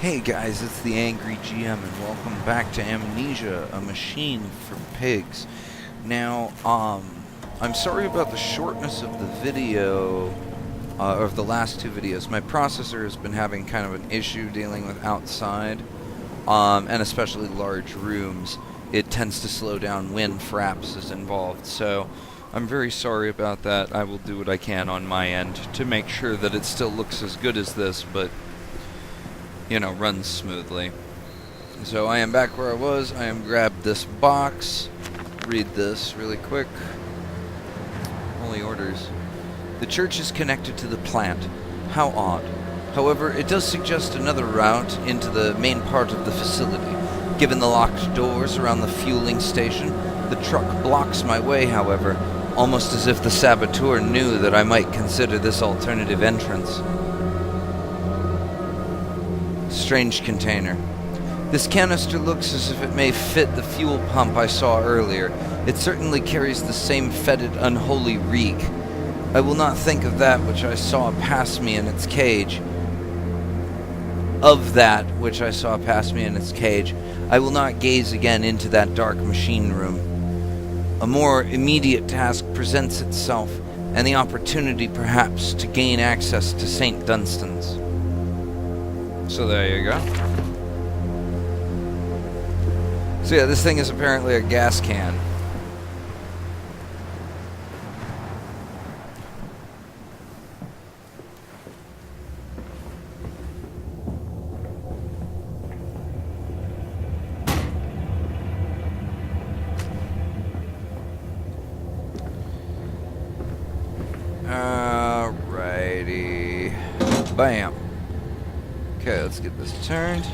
Hey guys, it's the Angry GM and welcome back to Amnesia, a machine for pigs. Now, I'm sorry about the shortness of the video, of the last two videos. My processor has been having kind of an issue dealing with outside, and especially large rooms. It tends to slow down when Fraps is involved, so I'm very sorry about that. I will do what I can on my end to make sure that it still looks as good as this, but runs smoothly. So I am back where I was. I am grabbed this box. Read this really quick. Holy orders. The church is connected to the plant. How odd. However, it does suggest another route into the main part of the facility. Given the locked doors around the fueling station, the truck blocks my way, however, almost as if the saboteur knew that I might consider this alternative entrance. Strange container. This canister looks as if it may fit the fuel pump I saw earlier. It certainly carries the same fetid, unholy reek. I will not think of that which I saw pass me in its cage. I will not gaze again into that dark machine room. A more immediate task presents itself, and the opportunity, perhaps, to gain access to St. Dunstan's. So there you go. So yeah, this thing is apparently a gas can. Alrighty. Bam. Okay, let's get this turned.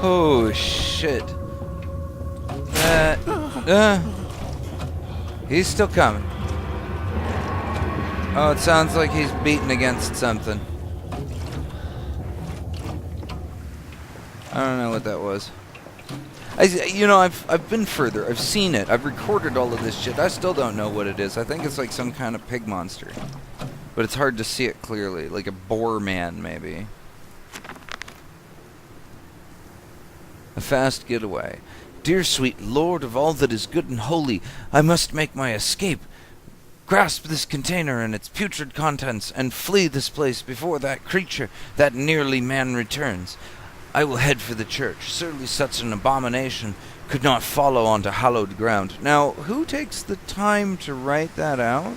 Oh shit. He's still coming. Oh, it sounds like he's beating against something. I don't know what that was. I've been further. I've seen it. I've recorded all of this shit. I still don't know what it is. I think it's like some kind of pig monster. But it's hard to see it clearly. Like a boar man, maybe. A fast getaway. Dear sweet Lord of all that is good and holy, I must make my escape. Grasp this container and its putrid contents, and flee this place before that creature, that nearly man, returns. I will head for the church. Surely such an abomination could not follow onto hallowed ground. Now, who takes the time to write that out?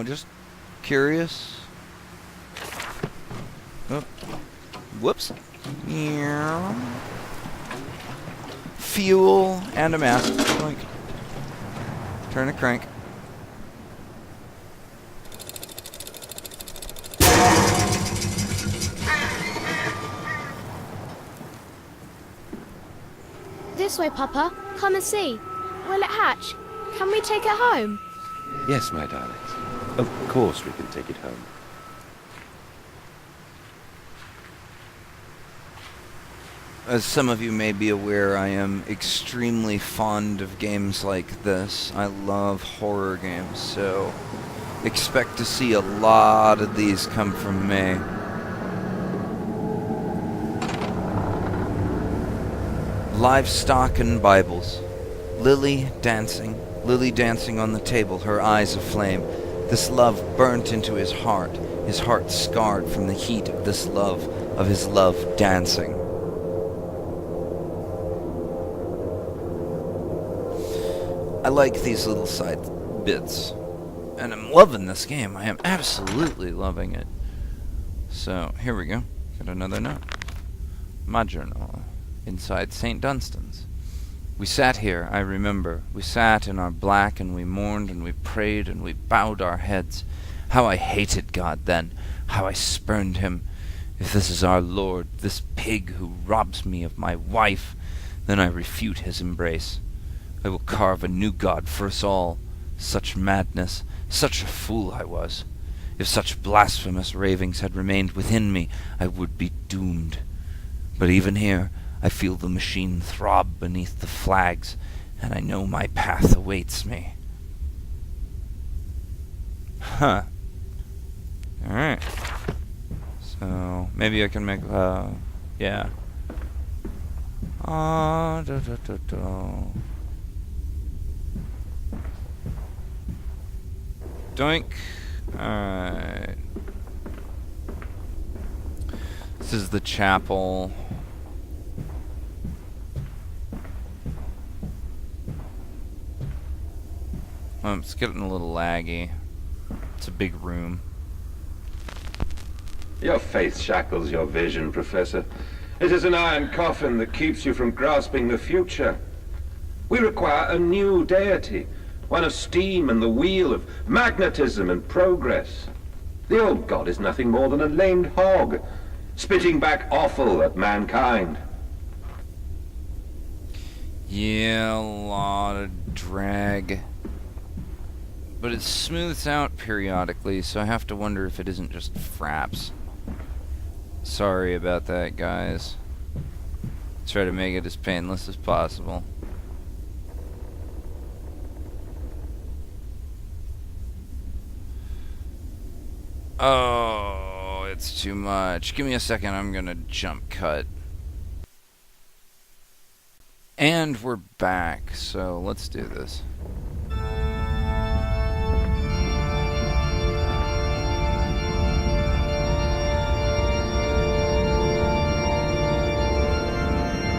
Just curious. Oh. Whoops. Yeah. Fuel and a mask. Like, turn a crank. This way, Papa. Come and see. Will it hatch? Can we take it home? Yes, my darlings. Of course we can take it home. As some of you may be aware, I am extremely fond of games like this. I love horror games, so expect to see a lot of these come from me. Livestock and Bibles. Lily dancing on the table, her eyes aflame. This love burnt into his heart scarred from the heat of this love, of his love dancing. I like these little side bits, and I'm loving this game. I am absolutely loving it. So, here we go. Got another note. My journal. Inside St. Dunstan's. We sat here, I remember. We sat in our black, and we mourned, and we prayed, and we bowed our heads. How I hated God then. How I spurned him. If this is our Lord, this pig who robs me of my wife, then I refute his embrace. I will carve a new god for us all. Such madness, such a fool I was. If such blasphemous ravings had remained within me, I would be doomed. But even here, I feel the machine throb beneath the flags, and I know my path awaits me. Huh. Alright. So, maybe I can make, yeah. Doink. Alright. This is the chapel. It's getting a little laggy. It's a big room. Your faith shackles your vision, Professor. It is an iron coffin that keeps you from grasping the future. We require a new deity, one of steam and the wheel, of magnetism and progress. The old god is nothing more than a lamed hog, spitting back offal at mankind. Yeah, a lot of drag. But it smooths out periodically, so I have to wonder if it isn't just fraps. Sorry about that, guys. Try to make it as painless as possible. Oh, it's too much. Give me a second, I'm gonna jump cut. And we're back, so let's do this.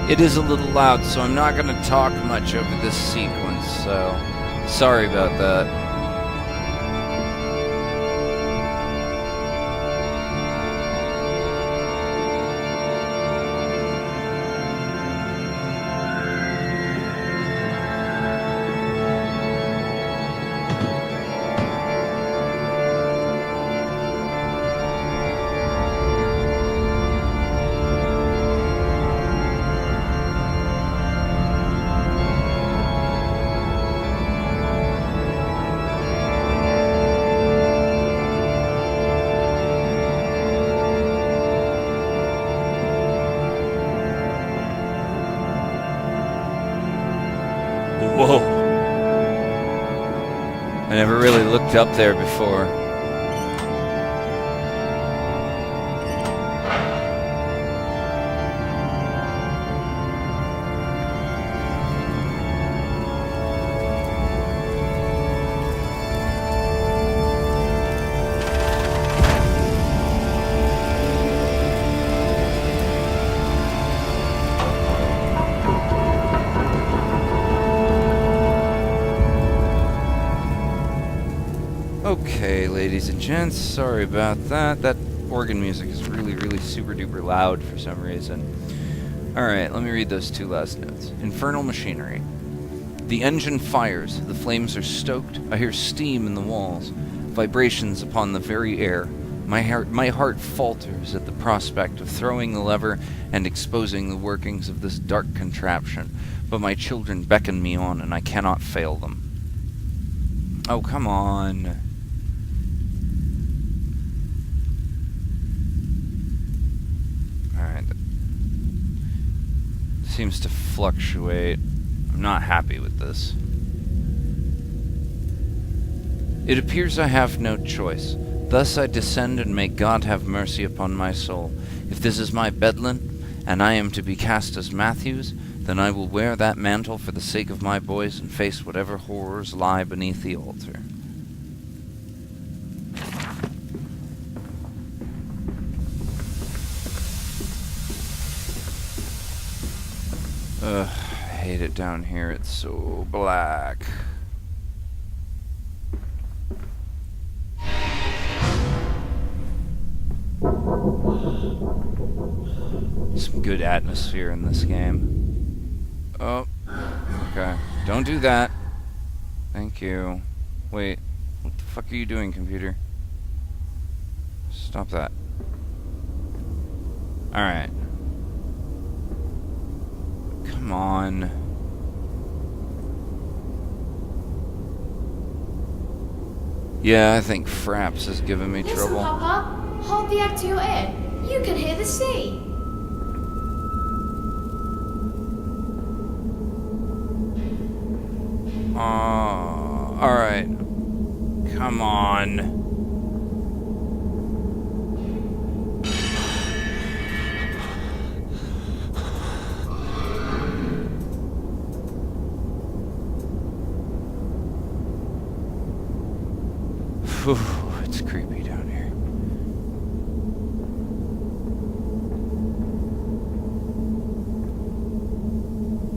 It is a little loud, so I'm not going to talk much over this sequence, so sorry about that. Whoa. I never really looked up there before. Okay, ladies and gents, sorry about that. That organ music is really, really super duper loud for some reason. Alright, let me read those two last notes. Infernal machinery. The engine fires, the flames are stoked, I hear steam in the walls, vibrations upon the very air. My heart falters at the prospect of throwing the lever and exposing the workings of this dark contraption, but my children beckon me on and I cannot fail them. Oh, come on. Alright. Seems to fluctuate. I'm not happy with this. It appears I have no choice. Thus I descend and may God have mercy upon my soul. If this is my Bedlin, and I am to be cast as Matthews, then I will wear that mantle for the sake of my boys and face whatever horrors lie beneath the altar. Ugh, I hate it down here. It's so black. Some good atmosphere in this game. Oh, okay. Don't do that. Thank you. Wait, what the fuck are you doing, computer? Stop that. Alright. Come on. Yeah, I think Fraps is giving me Listen, trouble. Papa. Hold the egg to your ear. You can hear the sea. Alright. Come on. Whew, it's creepy down here.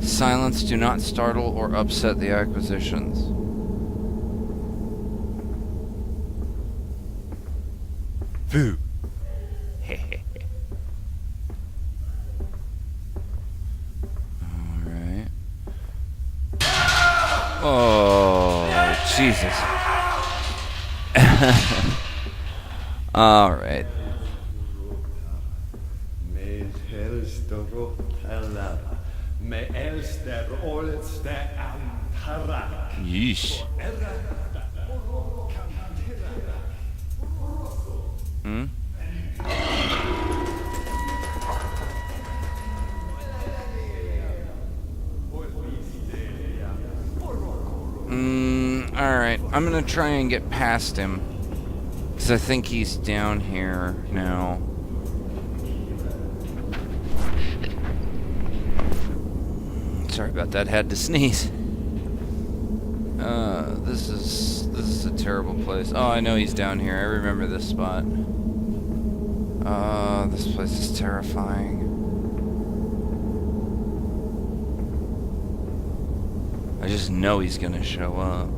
Silence, do not startle or upset the acquisitions. Boo. Alright. Oh, Jesus. Alright. Yeesh. Hmm? Alright. I'm gonna try and get past him. Because I think he's down here now. Sorry about that. Had to sneeze. This is a terrible place. Oh, I know he's down here. I remember this spot. This place is terrifying. I just know he's gonna show up.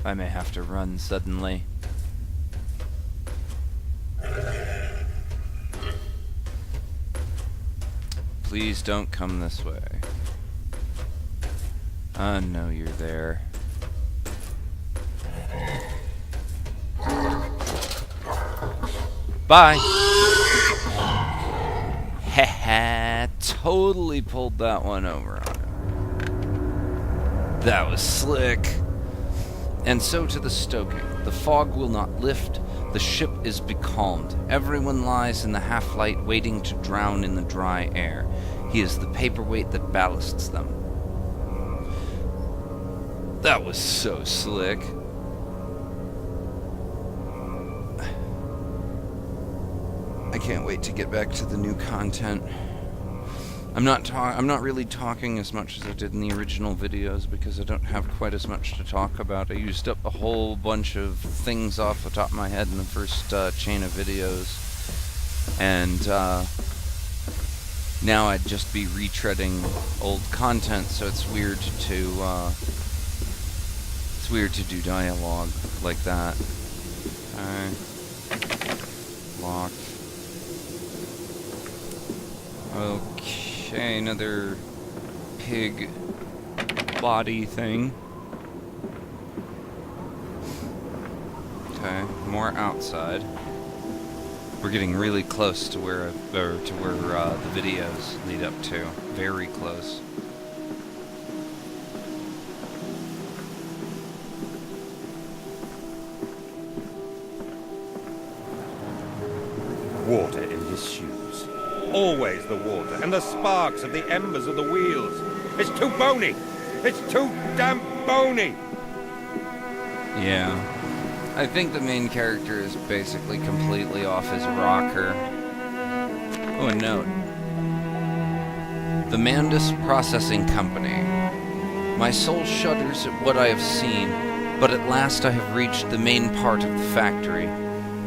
I may have to run suddenly. Please don't come this way. I know you're there. Bye! Haha, totally pulled that one over on him. That was slick. And so to the stoking. The fog will not lift. The ship is becalmed. Everyone lies in the half-light, waiting to drown in the dry air. He is the paperweight that ballasts them. That was so slick. I can't wait to get back to the new content. I'm not really talking as much as I did in the original videos because I don't have quite as much to talk about. I used up a whole bunch of things off the top of my head in the first chain of videos, and now I'd just be retreading old content. So it's weird to do dialogue like that. Locked. Okay, another pig body thing. Okay, more outside. We're getting really close to where the videos lead up to. Very close. Water in his shoes. Always the water, and the sparks of the embers of the wheels. It's too bony! It's too damn bony! Yeah. I think the main character is basically completely off his rocker. Oh, a note. The Mandus Processing Company. My soul shudders at what I have seen, but at last I have reached the main part of the factory.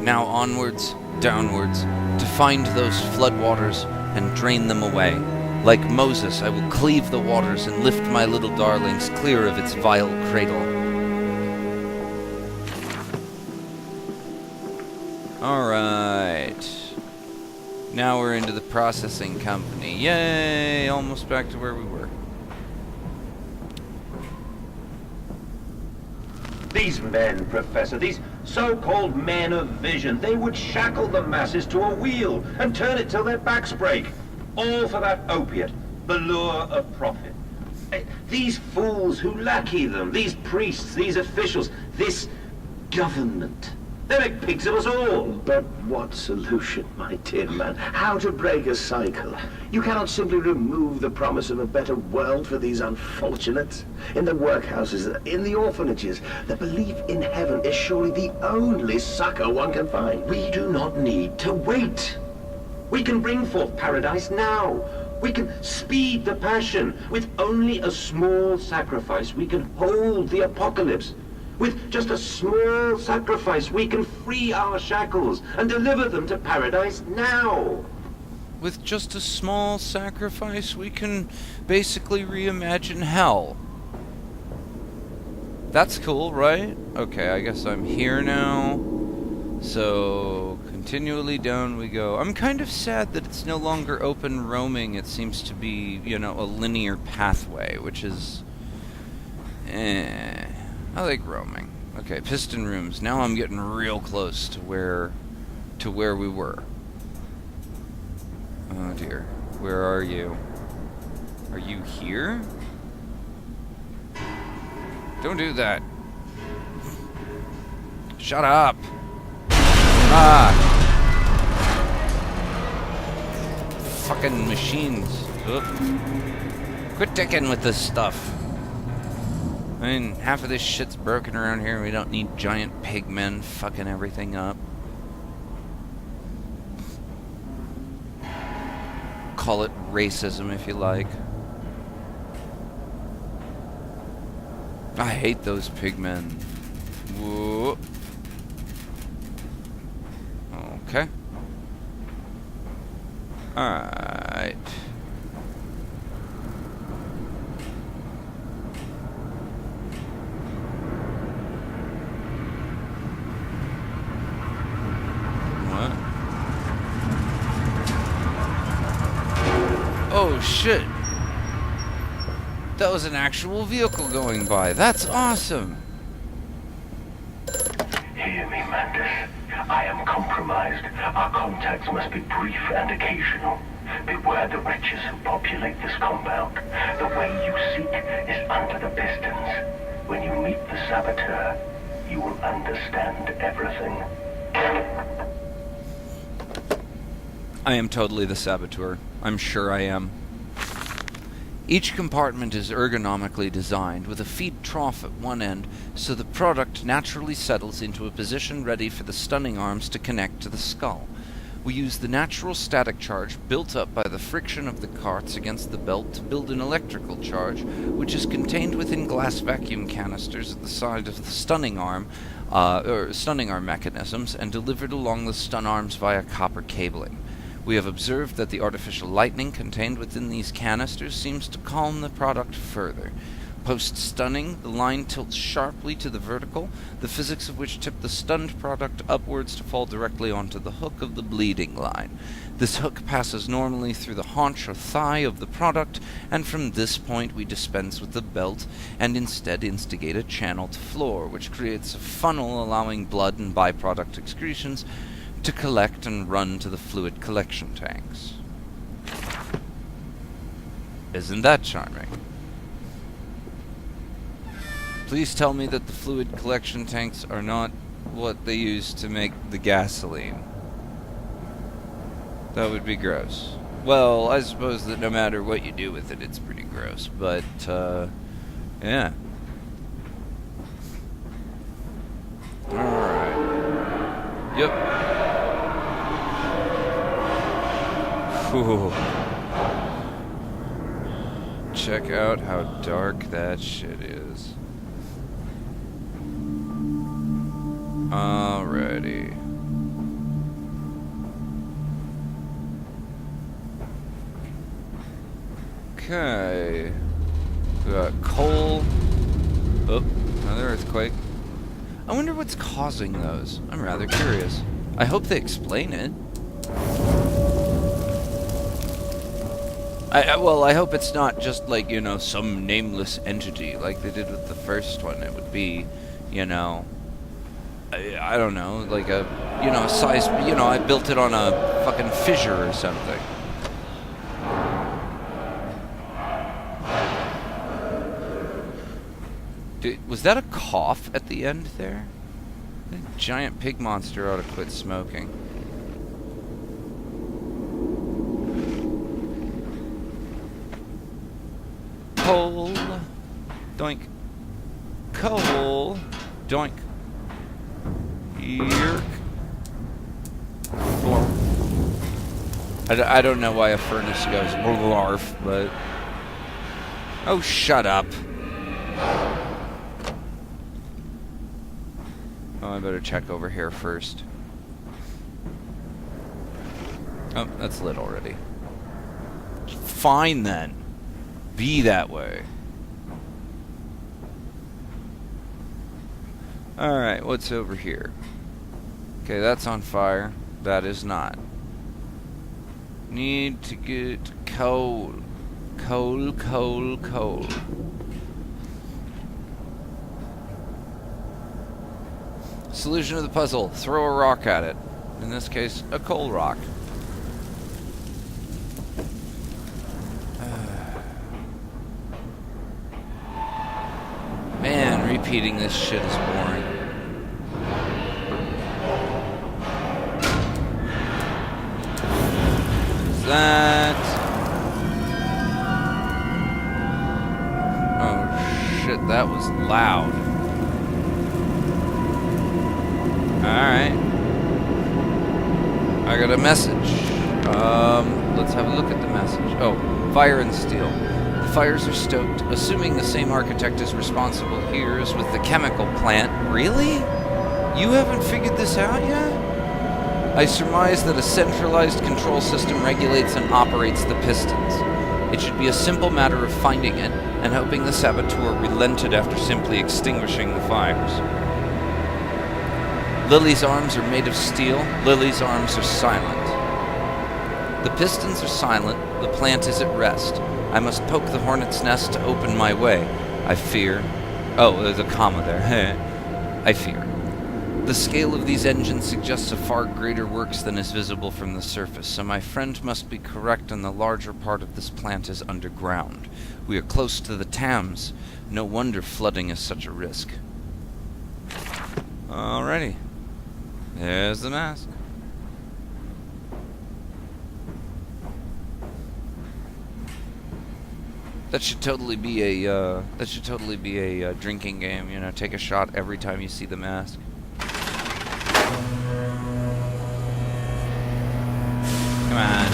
Now onwards, downwards, to find those floodwaters and drain them away. Like Moses, I will cleave the waters and lift my little darlings clear of its vile cradle. Alright. Now we're into the processing company. Yay! Almost back to where we were. These men, Professor, these so-called men of vision, they would shackle the masses to a wheel and turn it till their backs break. All for that opiate, the lure of profit. These fools who lackey them, these priests, these officials, this government, they make pigs of us all. But what solution, my dear man? How to break a cycle? You cannot simply remove the promise of a better world for these unfortunates. In the workhouses, in the orphanages, the belief in heaven is surely the only succor one can find. We do not need to wait. We can bring forth paradise now. We can speed the passion. With only a small sacrifice, we can hold the apocalypse. With just a small sacrifice, we can free our shackles and deliver them to paradise now. With just a small sacrifice, we can basically reimagine hell. That's cool, right? Okay, I guess I'm here now. So, continually down we go. I'm kind of sad that it's no longer open roaming. It seems to be, you know, a linear pathway, which is... I like roaming. Okay, piston rooms. Now I'm getting real close to where we were. Oh dear. Where are you? Are you here? Don't do that. Shut up. Ah. Fucking machines. Ugh. Quit dicking with this stuff. I mean, half of this shit's broken around here. We don't need giant pigmen fucking everything up. Call it racism if you like. I hate those pigmen. Whoa. Okay. Alright. Oh shit! That was an actual vehicle going by. That's awesome! Hear me, Mantis. I am compromised. Our contacts must be brief and occasional. Beware the wretches who populate this compound. The way you seek is under the pistons. When you meet the saboteur, you will understand everything. I am totally the saboteur. I'm sure I am. Each compartment is ergonomically designed, with a feed trough at one end, so the product naturally settles into a position ready for the stunning arms to connect to the skull. We use the natural static charge built up by the friction of the carts against the belt to build an electrical charge, which is contained within glass vacuum canisters at the side of the stunning arm mechanisms, and delivered along the stun arms via copper cabling. We have observed that the artificial lightning contained within these canisters seems to calm the product further. Post-stunning, the line tilts sharply to the vertical, the physics of which tip the stunned product upwards to fall directly onto the hook of the bleeding line. This hook passes normally through the haunch or thigh of the product, and from this point we dispense with the belt and instead instigate a channel to floor, which creates a funnel allowing blood and byproduct excretions to collect and run to the fluid collection tanks. Isn't that charming? Please tell me that the fluid collection tanks are not what they use to make the gasoline. That would be gross. Well, I suppose that no matter what you do with it, it's pretty gross, but, yeah. Alright. Yep. Ooh. Check out how dark that shit is. Alrighty. Okay. We got coal. Oh, another earthquake. I wonder what's causing those. I'm rather curious. I hope they explain it. Well, I hope it's not just like, you know, some nameless entity like they did with the first one. It would be, you know, I don't know, like a, you know, a size, you know, I built it on a fucking fissure or something. Was that a cough at the end there? That giant pig monster ought to quit smoking. Coal. Doink. Coal. Doink. Yerk. I don't know why a furnace goes blarf, but... Oh, shut up. Oh, I better check over here first. Oh, that's lit already. Fine then. Be that way. Alright, what's over here? Okay, that's on fire. That is not. Need to get coal. Coal, coal, coal. Solution of the puzzle. Throw a rock at it. In this case, a coal rock. Man, repeating this shit is boring. That... Oh shit, that was loud. Alright. I got a message. Let's have a look at the message. Oh, fire and steel. The fires are stoked, assuming the same architect is responsible here as with the chemical plant. Really? You haven't figured this out yet? I surmise that a centralized control system regulates and operates the pistons. It should be a simple matter of finding it, and hoping the saboteur relented after simply extinguishing the fires. Lily's arms are made of steel. Lily's arms are silent. The pistons are silent. The plant is at rest. I must poke the hornet's nest to open my way. I fear... Oh, there's a comma there. I fear. The scale of these engines suggests a far greater works than is visible from the surface, so my friend must be correct and the larger part of this plant is underground. We are close to the Thames. No wonder flooding is such a risk. Alrighty. There's the mask. That should totally be a drinking game, you know, take a shot every time you see the mask. Come on.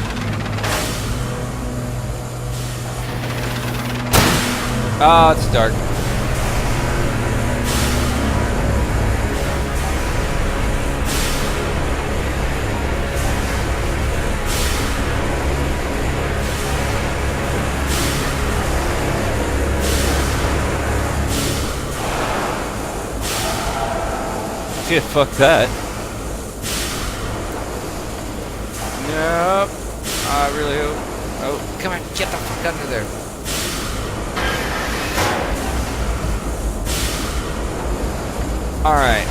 Oh, it's dark. Yeah, fuck that. Nope. I really hope. Oh, come on, get the fuck under there. Alright.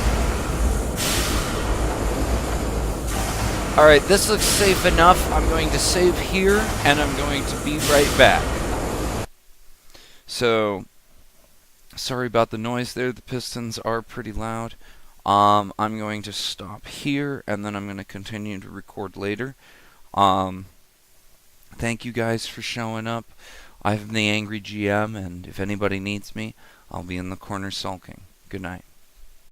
Alright, this looks safe enough. I'm going to save here, and I'm going to be right back. So, sorry about the noise there. The pistons are pretty loud. I'm going to stop here, and then I'm going to continue to record later. Thank you guys for showing up. I'm the Angry GM, and if anybody needs me, I'll be in the corner sulking. Good night.